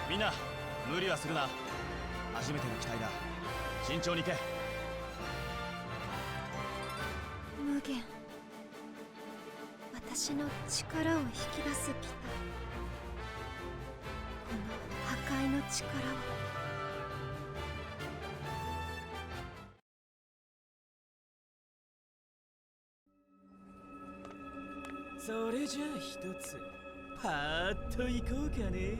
みんな無理はするな。初めての機体だ。慎重に行け。無限、私の力を引き出す機体、この破壊の力を。それじゃあ一つパーッと行こうかね。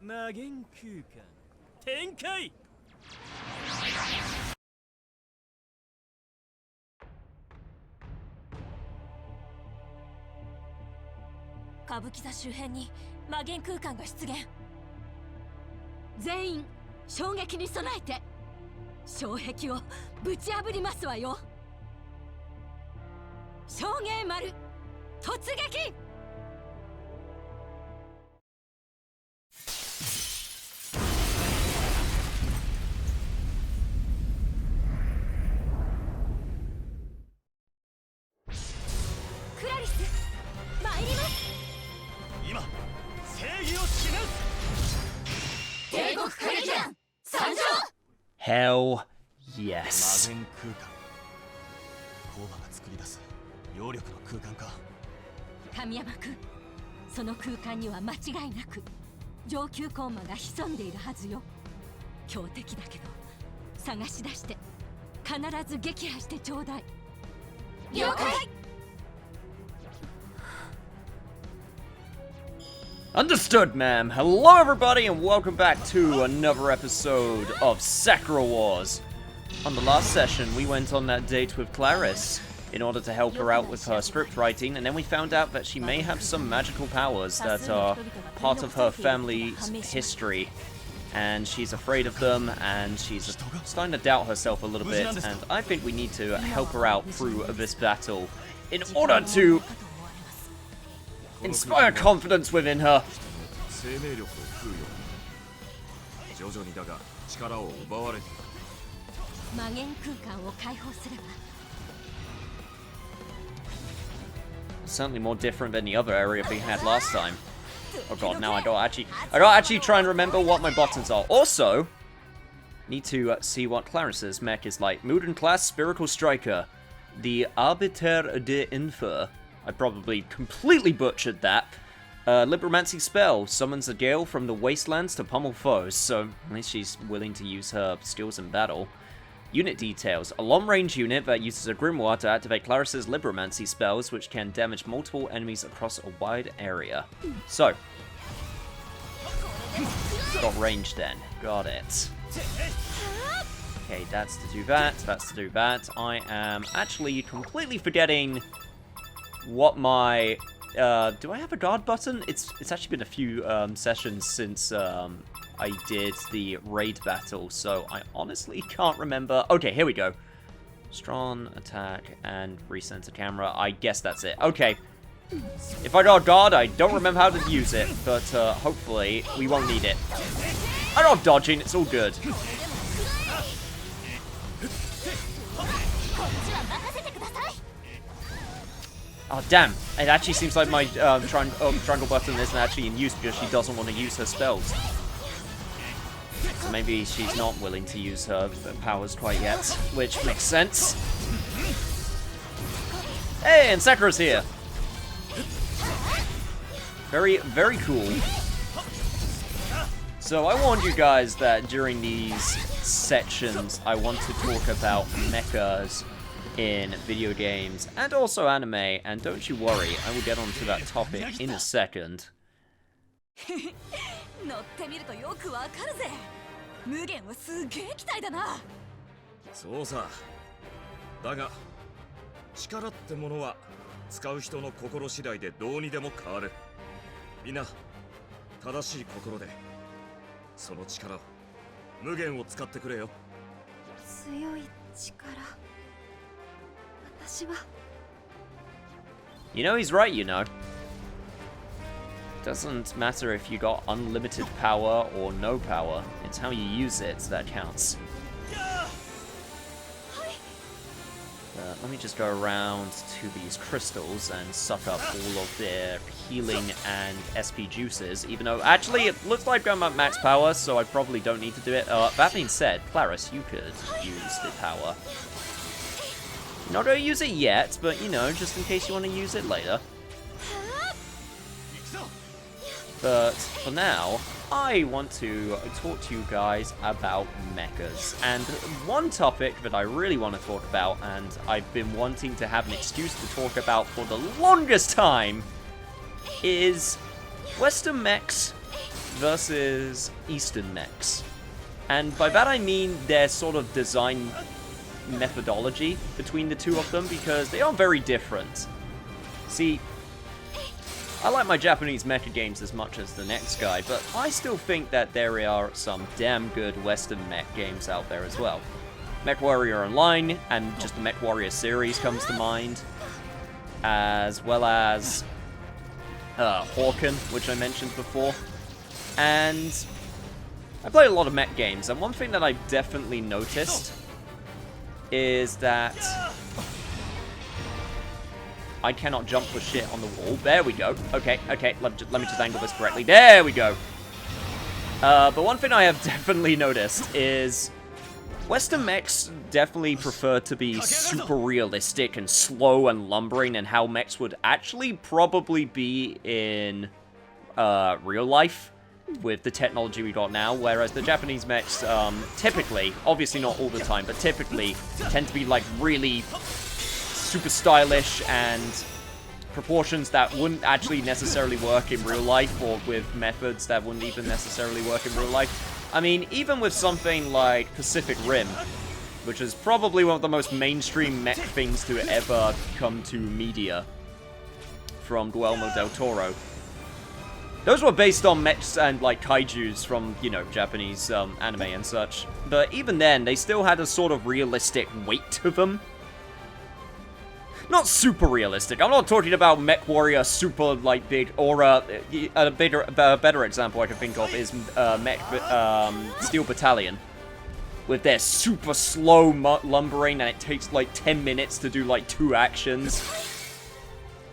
魔幻空間展開。歌舞伎座周辺に魔幻空間が出現。全員衝撃に備えて障壁をぶち破りますわよ。証言丸突撃。クラリス参ります。今正義を示す。帝国カリキュラン参上。Hell 魔 yes. 幻空間。コーバが作り出す揚力の空間か。神山君、その空間には間違いなく上級コンマが潜んでいるはずよ。強敵だけど探し出して必ず撃破してちょうだい。了解。Understood, ma'am. Hello, everybody, and welcome back to another episode of Sakura Wars. On the last session, we went on that date with Clarice in order to help her out with her script writing, and then we found out that she may have some magical powers that are part of her family's history. And she's afraid of them, and she's starting to doubt herself a little bit, and I think we need to help her out through this battle in order to inspire confidence within her. 生命力を食うように徐々にだが力を奪われている。魔幻空間を解放すれば。 Certainly more different than the other area we had last time. Oh god, now I gotta actually try and remember what my buttons are. Also, need to see what Clarice's mech is like. Mood and class, Spiritual Striker. The Arbiter de Infer. I probably completely butchered that. Libromancy spell. Summons a gale from the wastelands to pummel foes. So, at least she's willing to use her skills in battle. Unit details. A long-range unit that uses a grimoire to activate Clarice's Libromancy spells, which can damage multiple enemies across a wide area. So, got range then. Got it. Okay, that's to do that. That's to do that. I am actually completely forgetting what my... do I have a guard button? It's actually been a few sessions since I did the raid battle, so I honestly can't remember. Okay, here we go. Strong, attack, and recenter camera. I guess that's it. Okay. If I got guard, I don't remember how to use it, but hopefully we won't need it. I got dodging, it's all good. Oh, damn. It actually seems like my triangle button isn't actually in use because she doesn't want to use her spells. So maybe she's not willing to use her powers quite yet, which makes sense. Hey, and Sakura's here. Very, very cool. So I warned you guys that during these sections, I want to talk about mechas in video games and also anime, and don't you worry, I will get onto that topic in a second. 乗ってみるとよくわかるぜ。無限はすげえ機体だな。そうさ。だが力ってものは使う人の心次第でどうにでも変わる。みんな正しい心でその力を無限を使ってくれよ。強い力。私は。You know, he's right, you know. Doesn't matter if you got unlimited power or no power. It's how you use it that counts. let me just go around to these crystals and suck up all of their healing and SP juices, even though, actually, it looks like I'm at max power, so I probably don't need to do it. That being said, Claris, you could use the power. Not gonna use it yet, but, you know, just in case you want to use it later. But, for now, I want to talk to you guys about mechas. And one topic that I really want to talk about, and I've been wanting to have an excuse to talk about for the longest time, is Western mechs versus Eastern mechs. And by that I mean their sort of design methodology between the two of them, because they are very different. See, I like my Japanese mecha games as much as the next guy, but I still think that there are some damn good Western mech games out there as well. MechWarrior Online, and just the MechWarrior series comes to mind, as well as Hawken, which I mentioned before. And I play a lot of mech games, and one thing that I've definitely noticed is that I cannot jump for shit on the wall. There we go. Okay, let me just angle this correctly. There we go. But one thing I have definitely noticed is Western mechs definitely prefer to be super realistic and slow and lumbering, and how mechs would actually probably be in real life with the technology we got now, whereas the Japanese mechs typically, obviously not all the time, but typically tend to be like really super stylish and proportions that wouldn't actually necessarily work in real life, or with methods that wouldn't even necessarily work in real life. I mean, even with something like Pacific Rim, which is probably one of the most mainstream mech things to ever come to media from Guillermo del Toro. Those were based on mechs and, like, kaijus from, you know, Japanese anime and such. But even then, they still had a sort of realistic weight to them. Not super realistic. I'm not talking about MechWarrior super, like, big, or a better example I can think of is Steel Battalion. With their super slow lumbering, and it takes, like, 10 minutes to do, like, 2 actions.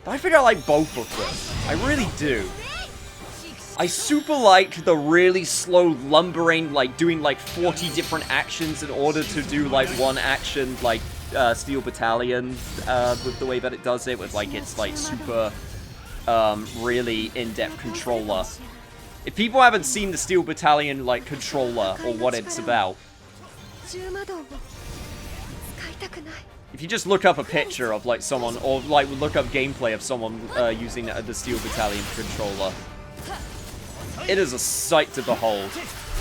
I think I like both of them. I really do. I super like the really slow lumbering, like, doing, like, 40 different actions in order to do, like, one action, like, Steel Battalion, with the way that it does it, with, like, its, like, super, really in-depth controller. If people haven't seen the Steel Battalion, like, controller, or what it's about, if you just look up a picture of, like, someone, or, like, look up gameplay of someone, using the Steel Battalion controller, it is a sight to behold.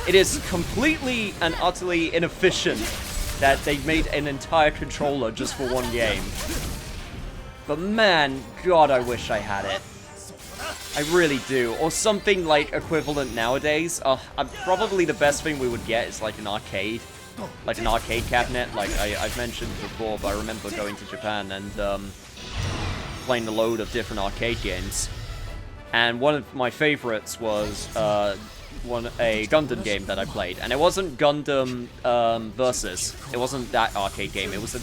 It is completely and utterly inefficient that they made an entire controller just for one game. But man, God, I wish I had it. I really do. Or something, like, equivalent nowadays. Probably the best thing we would get is, like, an arcade. Like, an arcade cabinet, like I've mentioned before, but I remember going to Japan and, playing a load of different arcade games. And one of my favorites was a Gundam game that I played, and it wasn't Gundam Versus. It wasn't that arcade game. It was a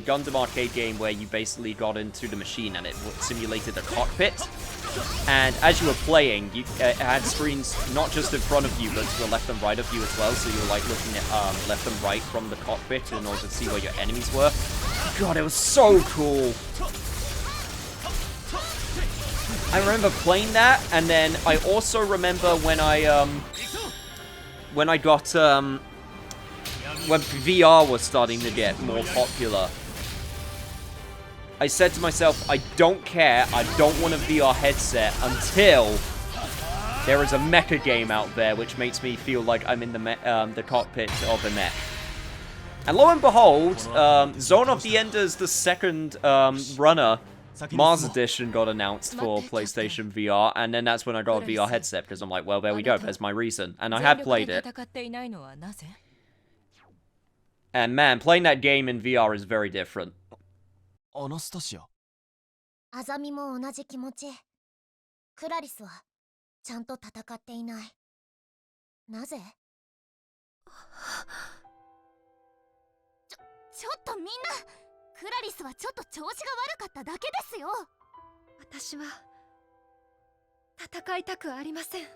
Gundam arcade game where you basically got into the machine and it simulated a cockpit. And as you were playing, it had screens not just in front of you, but to the left and right of you as well. So you were like looking at left and right from the cockpit in order to see where your enemies were. God, it was so cool. I remember playing that, and then I also remember when got, when VR was starting to get more popular, I said to myself, I don't care, I don't want a VR headset until there is a mecha game out there which makes me feel like I'm in the cockpit of a mech. And lo and behold, Zone of the Enders, the second runner, Mars Edition got announced for PlayStation VR, and then that's when I got a VR headset, because I'm like, well, there we go, there's my reason. And I had played it. And man, playing that game in VR is very different. Anastasia. アザミも同じ気持ち。クラリスはちゃんと戦っていない。なぜ？ちょっとみんな、クラリスはちょっと調子が悪かっただけですよ。私は戦いたくありません。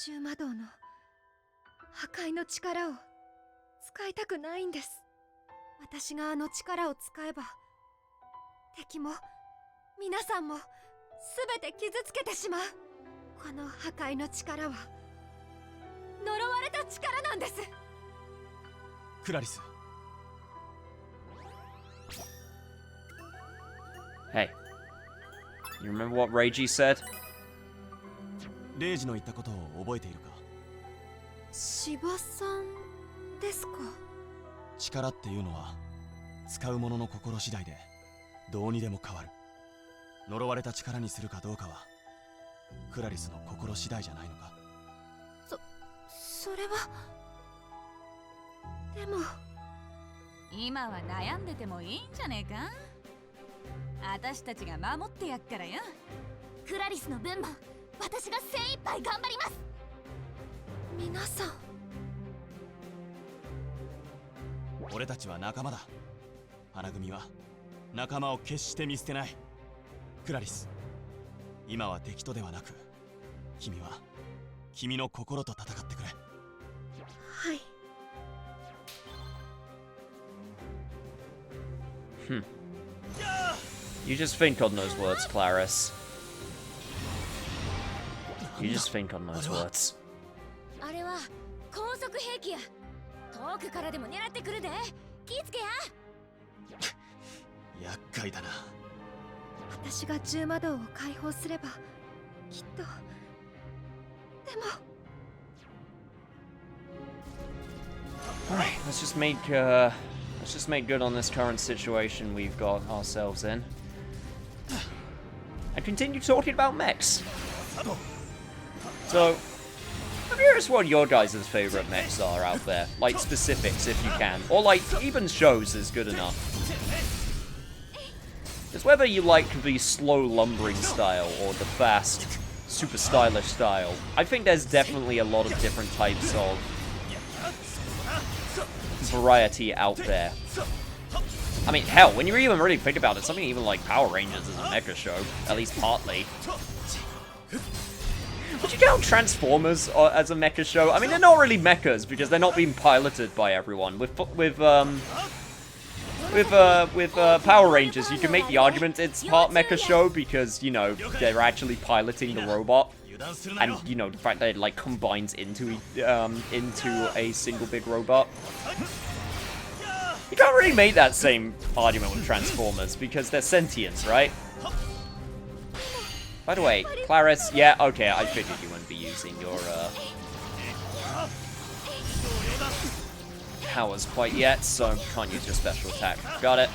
中魔道の破壊の力を使いたくないんです。私があの力を使えば敵も皆さんも全て傷つけてしまう。この破壊の力は呪われた力なんです。クラリス、 Hey, you remember what Reiji said? レイジの言ったことを覚えているか？千葉さんですか？力っていうのは使う者の心次第でどうにでも変わる。呪われた力にするかどうかはクラリスの心次第じゃないのか？それはでも今は悩んでてもいいんじゃねえか。私たちが守ってやっからよ。クラリスの分も私が精一杯頑張ります。皆さん、俺たちは仲間だ。花組は仲間を決して見捨てない。クラリス、今は敵とではなく君は君の心と戦ってくれ。はい。You just think on those words, Clarice. You just think on those words. あれは高速兵器や。遠くからでも狙ってくるで。気ぃつけや。厄介だな。私が中魔道を解放すればきっと。でも Alright, let's just make good on this current situation we've got ourselves in. And continue talking about mechs. So, I'm curious what your guys' favorite mechs are out there. Like, specifics, if you can. Or, like, even shows is good enough. It's whether you like the slow lumbering style or the fast, super stylish style. I think there's definitely a lot of different types of variety out there. I mean, hell, when you even really think about it, something even like Power Rangers is a mecha show, at least partly. Would you count Transformers as a mecha show? I mean, they're not really mechas because they're not being piloted by everyone. With Power Rangers, you can make the argument it's part mecha show because, you know, they're actually piloting the robot. And, you know, the fact that it, like, combines into a single big robot. You can't really make that same argument with Transformers, because they're sentients, right? By the way, Clarice, yeah, okay, I figured you wouldn't be using your, powers quite yet, so can't use your special attack. Got it.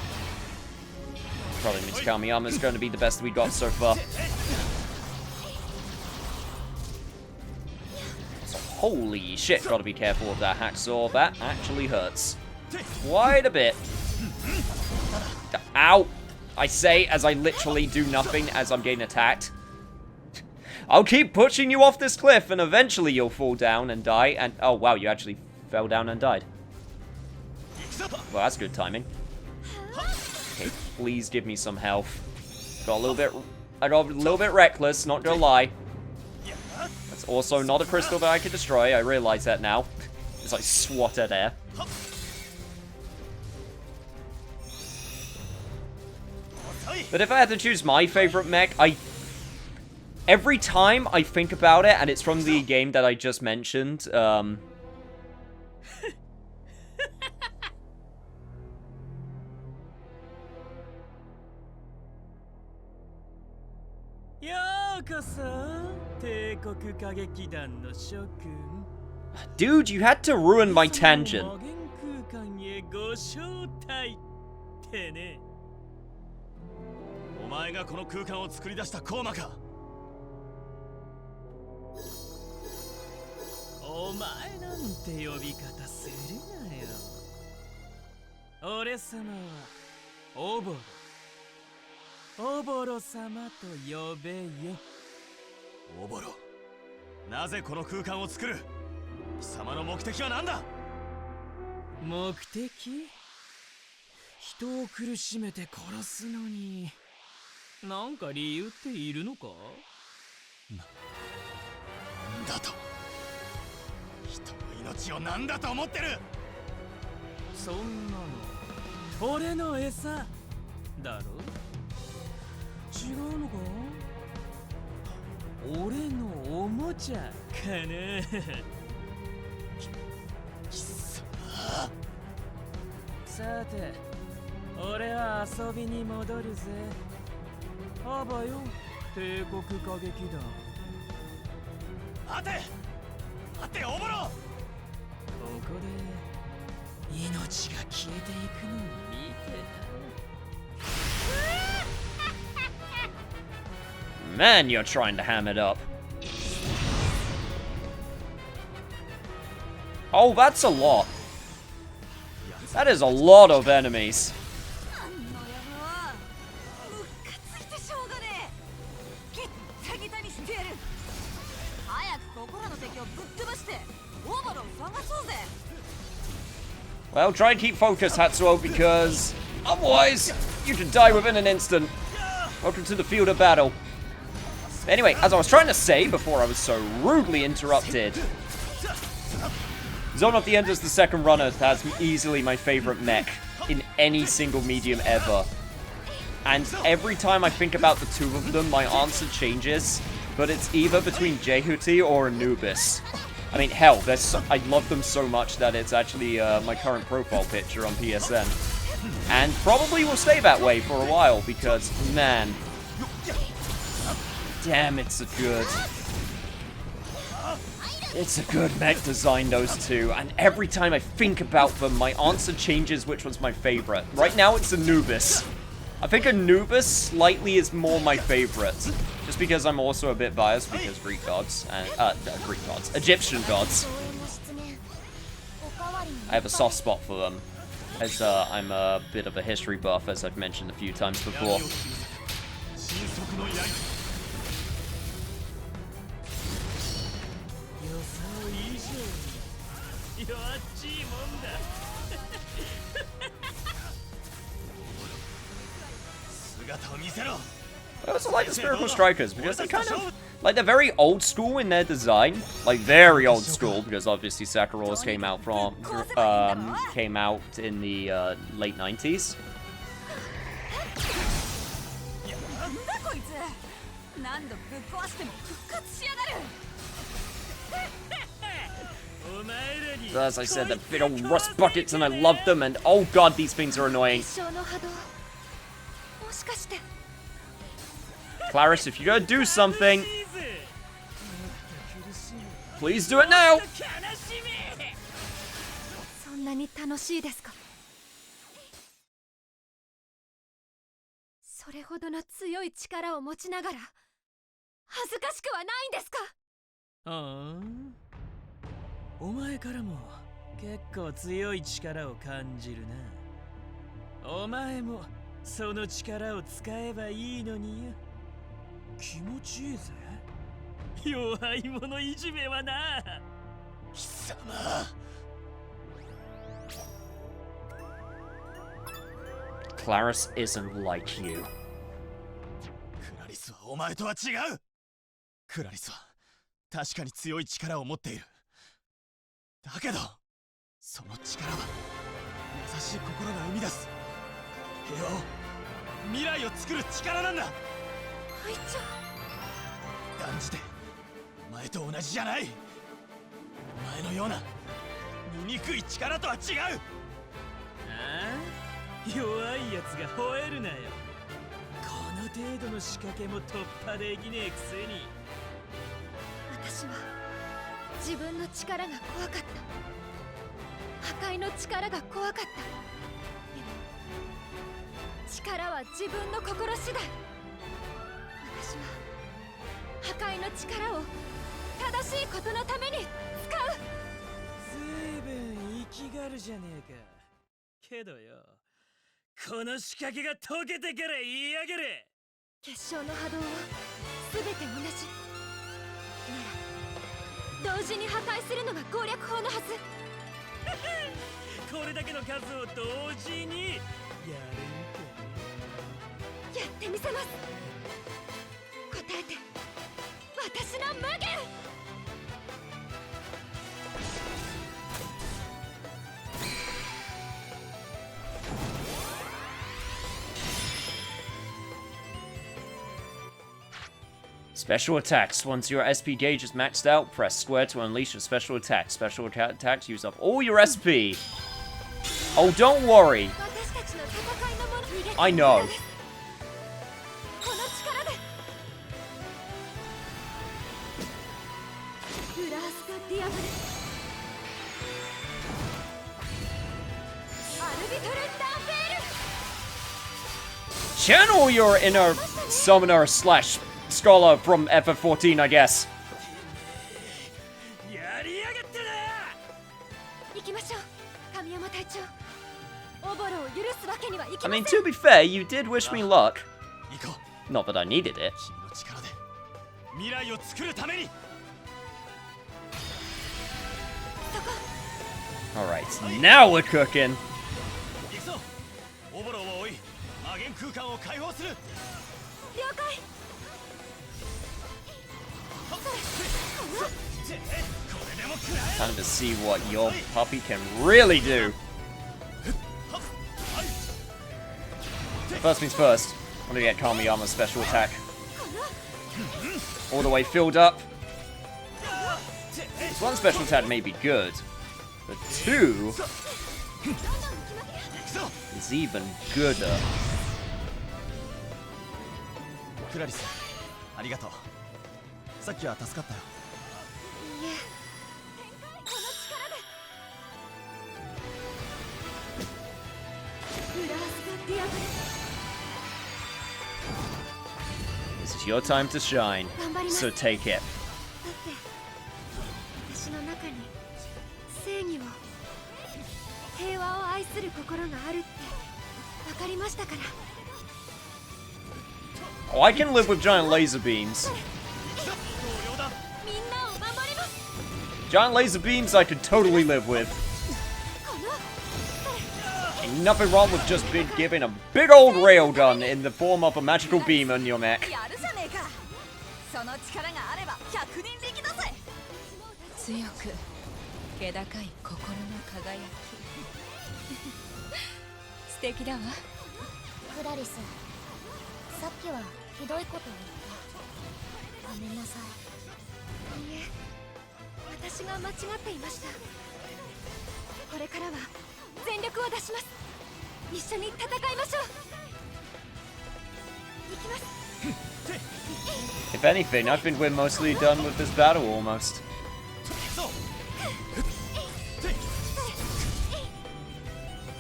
Probably means Kamiyama's going to be the best we got so far. Holy shit, gotta be careful with that hacksaw. That actually hurts. Quite a bit. Ow! I say as I literally do nothing as I'm getting attacked. I'll keep pushing you off this cliff and eventually you'll fall down and die and... Oh wow, you actually fell down and died. Well, that's good timing. Okay, please give me some health. I got a little bit reckless, not gonna lie. That's also not a crystal that I can destroy, I realize that now. It's like swat at air. But if I had to choose my favorite mech, every time I think about it, and it's from the game that I just mentioned, Dude, you had to ruin my tangent. お前がこの空間を作り出したコーマか。お前なんて呼び方するなよ。俺様はオボロ。オボロ様と呼べよ。オボロ、なぜこの空間を作る？貴様の目的は何だ？目的？人を苦しめて殺すのになんか理由っているのか？なんだと、人の命をなんだと思ってる。そんなの俺の餌だろ？違うのか？俺のおもちゃかな？貴様。さて、俺は遊びに戻るぜ。あばよ、帝国歌劇団。待て待て、おぼろ。ここで命が消えていくのを見て。Man, you're trying to ham it up. Oh, that's a lot. That is a lot of enemies. あんの野郎、ムカついてしょうがねえ。ギッタギタにしてやる。早くここらの敵をぶっ飛ばしてオーバロを探そうぜ。 Well, try and keep focus, Hatsuo, because otherwise you could die within an instant. Welcome to the field of battle. Anyway, as I was trying to say before I was so rudely interrupted, Zone of the End is the second runner. That's easily my favorite mech in any single medium ever. And every time I think about the two of them, my answer changes, but it's either between Jehuti or Anubis. I mean, hell, I love them so much that it's actually my current profile picture on PSN. And probably will stay that way for a while, because, man, damn, it's a good mech design, those two. And every time I think about them, my answer changes which one's my favorite. Right now, it's Anubis. I think Anubis slightly is more my favorite. Just because I'm also a bit biased because Greek gods, and, Egyptian gods. I have a soft spot for them, as I'm a bit of a history buff, as I've mentioned a few times before. I also like the Spherical Strikers because they're kind of like they're very old school in their design, like very old school because obviously Sakura's came out in the late 90s. So as I said, they're big old rust buckets and I love them, and oh god, these things are annoying. Claris, if you're gonna do something, please do it now! そんなに楽しいですか？それほどの強い力を持ちながら恥ずかしくはないんですか？ああ、お前からも結構強い力を感じるな。お前もその力を使えばいいのによ。気持ちいいぜ。弱い者いじめはな。貴様。Claris isn't like you. クラリスはお前とは違う。クラリスは確かに強い力を持っている。だけどその力は優しい心が生み出す平和を、未来を作る力なんだ。会長、断じてお前と同じじゃない。お前のような醜い力とは違う。ああ、弱いやつが吠えるなよ。この程度の仕掛けも突破できねえくせに。私は自分の力が怖かった。破壊の力が怖かった。でも力は自分の心次第。私は破壊の力を正しいことのために使う。ずいぶん生きがるじゃねえか。けどよ、この仕掛けが解けてから言いやがれ。結晶の波動は全て同じなら、同時に破壊するのが攻略法のはず。これだけの数を同時にやってみせます。答えて私の無限。Special attacks. Once your SP gauge is maxed out, press square to unleash a special attack. Special attacks use up all your SP. Oh, don't worry. I know. この力でブラースカディアブルアルビトルダーベール Channel your inner summoner slash scholar from FF14, I guess. やりやがって行きましょう神山隊長。オボロを許すわけにはいき I ませ mean, ん。 to be fair, you did wish me luck. 行こう。 Not that I needed it. 君の力で未来を作るために。 Alright, now we're cooking. 行くぞ。オボロを追い、魔元空間を解放する。了解。 Time to see what your puppy can really do. First things first, I'm gonna get Kamiyama's special attack. All the way filled up. This one special attack may be good, but two is even gooder. クラリス、ありがとう。さっきは助かったよ。いいえ、この力でブラースカディアブル This is your time to shine, 頑張ります。 so take it. だって私の中に正義を平和を愛する心があるって分かりましたから。 Oh, I can live with giant laser beams. みんなを守ります。 Giant laser beams I could totally live with. この Ain't nothing wrong with just giving a big old railgun in the form of a magical beam on your neck. やるじゃねえか。その力があれば100人力だぜ。強く気高い心の輝き。素敵だわ。クラリス、さっきはひどいことを言ってごめんなさい。いいえ、私が間違っていました。これからは全力を出します。一緒に戦いましょう。行きます。 If anything, I think we're mostly done with this battle almost.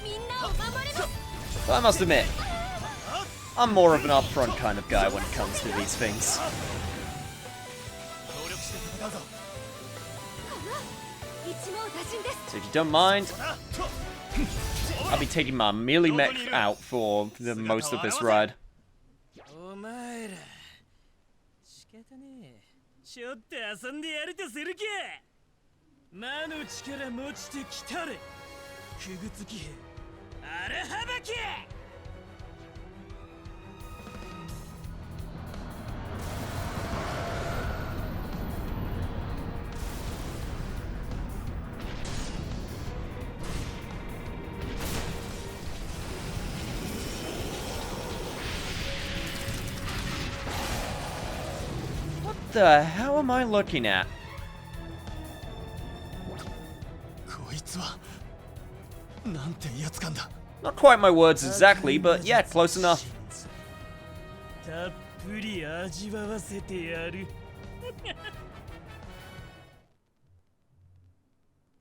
みんなを守ります。 But I must admit, I'm more of an upfront kind of guy when it comes to these things. 協力して戦うぞ。一網打尽です。 So if you don't mind, I'll be taking my melee mech out for the most of this ride. お前ら仕方ねえ。ちょっと遊んでやるとするか。魔の力持ちてきたれ。くぐつきへ荒はばけ。 What the hell am I looking at? こいつはなんてやつかんだ。 Not quite my words exactly, but yeah, close enough. たっぷり味わわせてやる。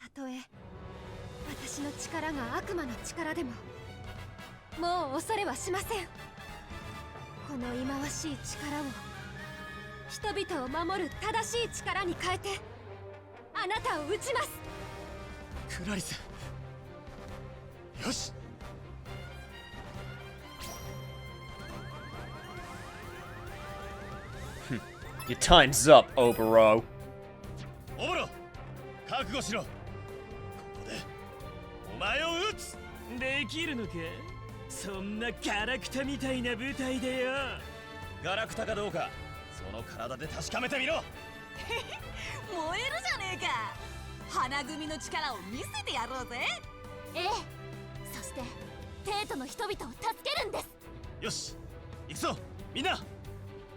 たとえ私の力が悪魔の力でももう恐れはしません。この忌まわしい力を人々を守る正しい力に変えてあなたを撃ちます。クラリス、よし。 Your time's up, Oboro. オボロ、覚悟しろ。ここでお前を撃つ。できるのか。そんなガラクタみたいな舞台でよ。ガラクタかどうかその体で確かめてみろ。燃えるじゃねえか。花組の力を見せてやろうぜ。ええ、そして帝都の人々を助けるんです。よし行くぞみんな。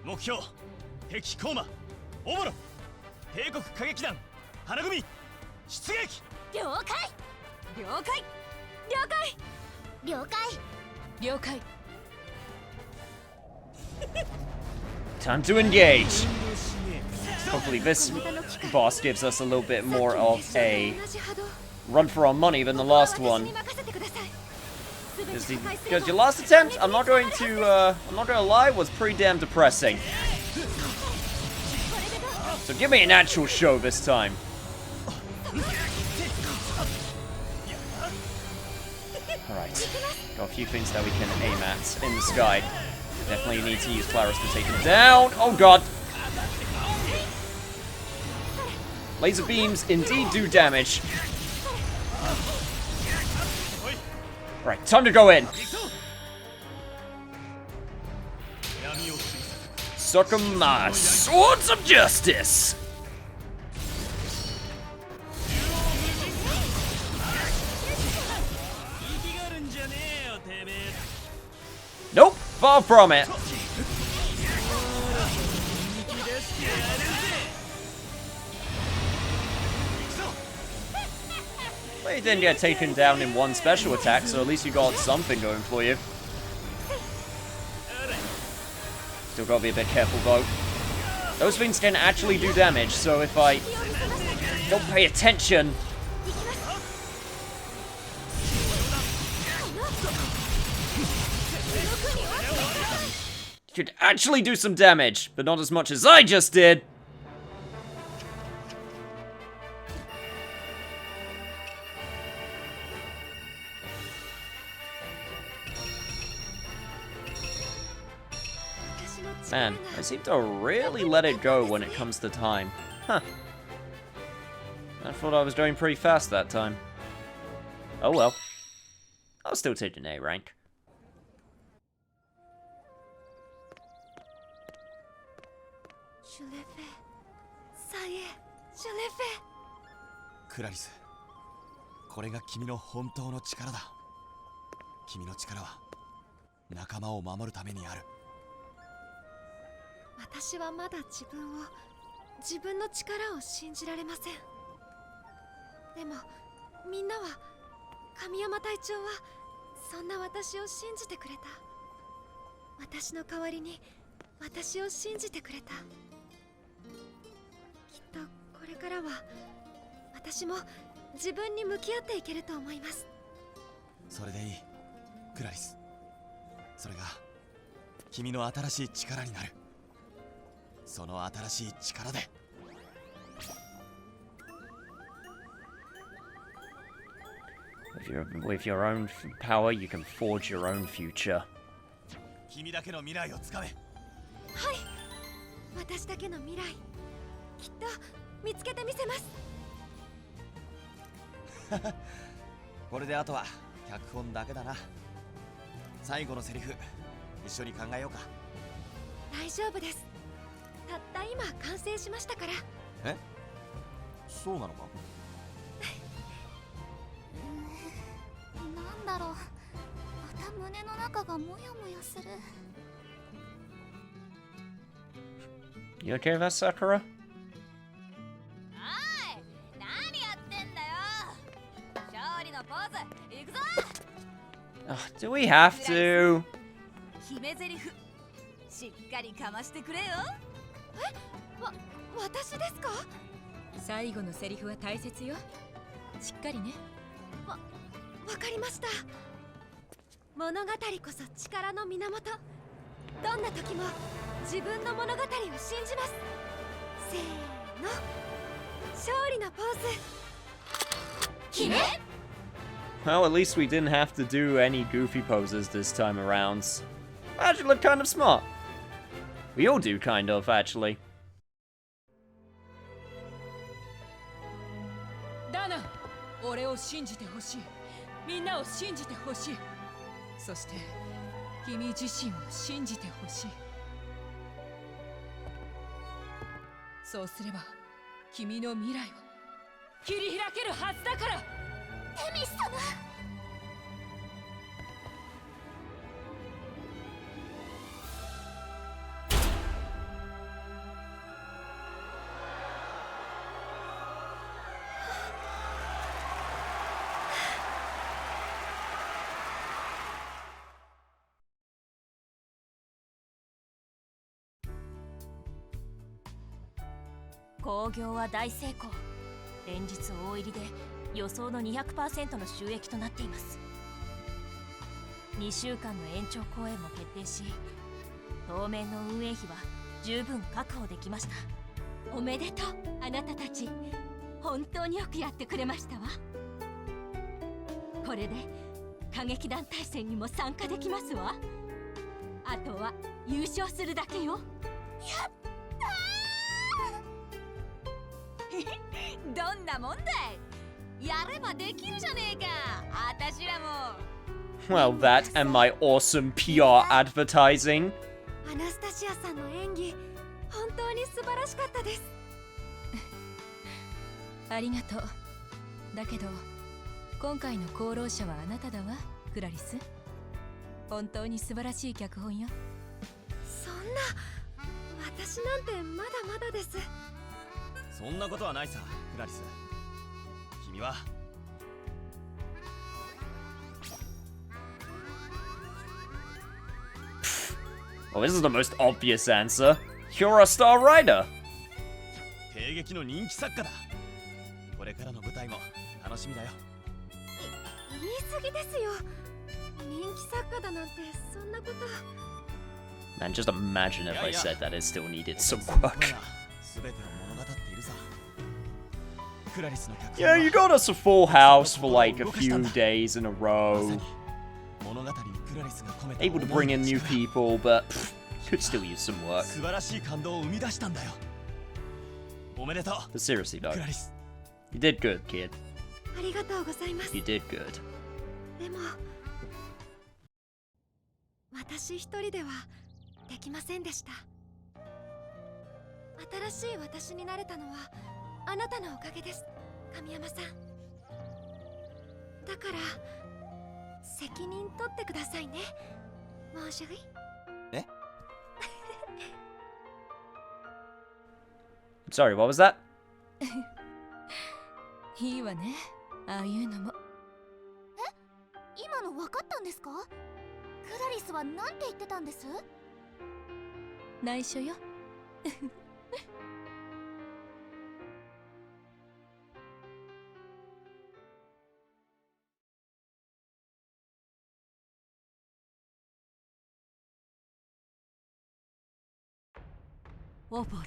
目標敵コーマオボロ帝国歌劇団花組出撃。了解了解了解了解。 Time to engage. Hopefully this boss gives us a little bit more of a run for our money than the last one. Because your last attempt, I'm not going to lie, was pretty damn depressing. So give me an actual show this time. Alright, got a few things that we can aim at in the sky. Definitely need to use Claris to take him down. Oh god! Laser beams indeed do damage. Right, time to go in. Sakura, Swords of Justice! Nope, far from it. Well, you didn't get taken down in one special attack, so at least you got something going for you. Still gotta be a bit careful though. Those things can actually do damage, so if I don't pay attention... Could actually do some damage, but not as much as I just did. Man, I seem to really let it go when it comes to time. Huh. I thought I was doing pretty fast that time. Oh well. I'll still take an A rank. Claris、これが君の本当の力だ。君の力は仲間を守るためにある。私はまだ自分の力を信じられません。でもみんなは、神山隊長はそんな私を信じてくれた。私の代わりに私を信じてくれた。きっとこれからは私も自分に向き合っていけると思います。それでいい、クラリス。それが君の新しい力になる。その新しい力で。With your own power, you can forge your own future. 君だけの未来をつかめ。はい、私だけの未来、きっと見つけてみせます。これであとは脚本だけだな。最後のセリフ一緒に考えようか。大丈夫です。たった今完成しましたから。え、そうなのか。なんだろう、また胸の中がモヤモヤする。You okay with that, Sakura? おい、何やってんだよ。勝利のポーズ行くぞ。Do we have to? 決め台詞しっかりかましてくれよ。私ですか？最後のセリフは大切よ。しっかりね。わかりました。物語こそ力の源。どんな時も自分の物語を信じます。せーの、勝利のポーズ。決め。Well, at least we didn't have to do any goofy poses this time around. Actually looked kind of smart. We all do, kind of, actually. ダナ、俺を信じてほしい。みんなを信じてほしい。そして君自身を信じてほしい。そうすれば君の未来は切り開けるはずだから。テミス様。興行は大成功。連日大入りで予想の 200% の収益となっています。2週間の延長公演も決定し、当面の運営費は十分確保できました。おめでとう、あなたたち。本当によくやってくれましたわ。これで歌劇団大戦にも参加できますわ。あとは優勝するだけよ。やっどんなもんだい。やればできるじゃねえか。あたしらも。 Well, that and my awesome PR advertising. アナスタシアさんの演技、本当に素晴らしかったです。ありがとう。だけど今回の功労者はあなただわ、クラリス。本当に素晴らしい脚本よ。そんな、私なんてまだまだです。そんなことはないさ、クラリス。君はWell, this is the most obvious answer. You're a star writer. 帝劇の人気作家だ。これからの舞台も楽しみだよ。言い過ぎですよ。人気作家だなんてそんなこと。 Man, just imagine if I said that it still needed some work. 全てを物語っているさ。クラリスの脚本 Yeah, you got us a full house for like a few days in a ま row. さに物語にクラリスが込めた Able to bring in new people, but could still use some work. 素晴らしい感動を生み出したんだよ。おめでとう、 But seriously ク though, ラリス。 you did good, kid. ありがとうございます。 You did good. でも私一人ではできませんでした。新しい私になれたのはあなたのおかげです、神山さん。だから責任取ってくださいね、モーシュリ。えSorry, what was that? いいわね、ああいうのも。今の分かったんですか？クラリスは何て言ってたんです？内緒よ。オボロ、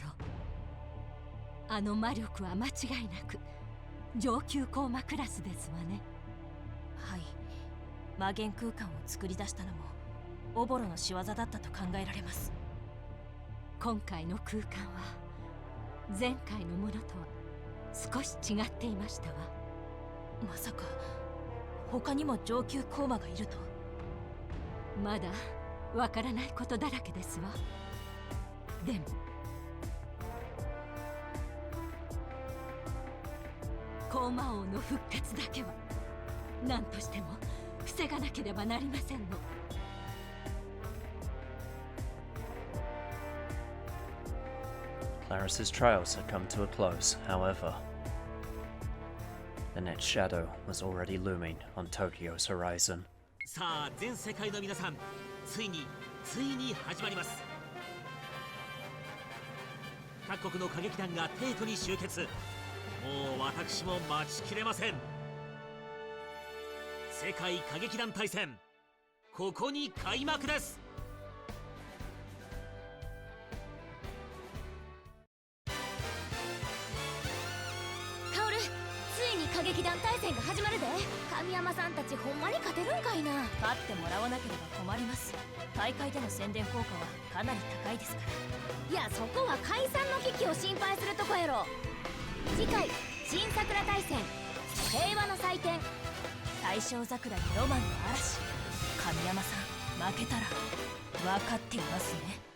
あの魔力は間違いなく上級コーマクラスですわね。はい、魔元空間を作り出したのもオボロの仕業だったと考えられます。今回の空間は前回のものとは少し違っていましたわ。まさか他にも上級コーマがいると。まだわからないことだらけですわ。でもコーマ王の復活だけは何としても防がなければなりませんの。Claris's trials had come to a close, however. The next shadow was already looming on Tokyo's horizon. さあ、全世界の皆さん、ついに始まります。各国の歌劇団が帝都に集結。もう私も待ちきれません。世界歌劇団大戦、ここに開幕です。カオル、ついに歌劇団大戦が始まるで。神山さんたちほんまに勝てるんかいな。勝ってもらわなければ困ります。大会での宣伝効果はかなり高いですから。いや、そこは解散の危機を心配するとこやろ。次回新桜大戦、平和の祭典。大正桜にロマンの嵐。神山さん負けたら分かっていますね。